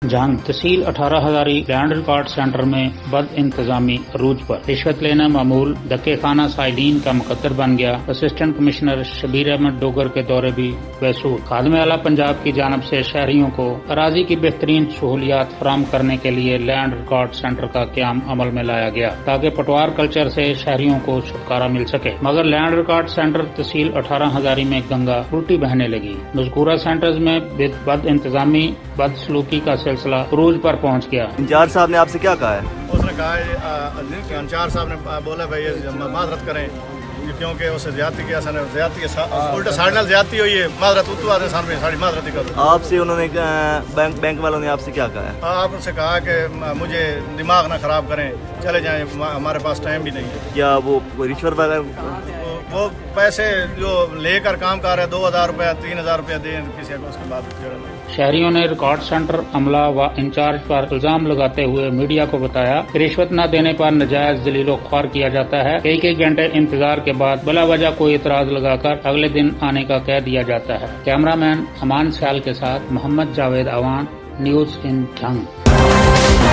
जंग तहसील 18 Hazari land record centre में बद इंतजामी अरूज पर। रिश्वत लेना मामूल, धक्के खाना साइडीन का मुकद्दर बन गया। असिस्टेंट कमिश्नर शबीर अहमद डोगर के दौरे भी वसूल। खादिम आला पंजाब की जानब से शहरियों को अराजी की बेहतरीन सहूलियात फराहम करने के लिए लैंड रिकॉर्ड सेंटर का क्याम अमल में लाया गया ताकि पटवार कल्चर से शहरियों को छुटकारा मिल सके, मगर लैंड रिकॉर्ड सेंटर तहसील 18 हजारी में गंगा उल्टी बहने लगी। मज़कूरा सेंटर्स में बद इंतजामी बदसलूकी का सिलसिला अरूज पर पहुंच गया। इंचार्ज साहब ने आपसे क्या कहा है? उसने कहा है, इंचार्ज साहब ने बोला भाई माजरत करें क्योंकि उससे ज्यादती किया, उल्टा साढ़े नाल ज्यादती हुई है, माजरत उतू आते सामने साड़ी माजरत करो। आपसे उन्होंने बैंक वालों ने आपसे क्या कहा है? आपसे कहा कि मुझे दिमाग ना खराब करें, चले जाएं, हमारे पास टाइम भी नहीं है। क्या वो कोई रिश्वत वगैरह? वो पैसे जो लेकर काम कर रहे हैं 2000 रुपया 3000 रुपया दें किसी को, उसके बाद शहरियों ने रिकॉर्ड सेंटर अमला व इंचार्ज पर इल्जाम लगाते हुए मीडिया को बताया कि रिश्वत न देने पर नजायज जलीलो ख्वार किया जाता है। कई घंटे इंतजार के बाद बिला वजह कोई इतराज लगाकर अगले दिन आने का कह दिया जाता है। कैमरामैन अमान सयाल के साथ मोहम्मद जावेद अवान, न्यूज इन जंग।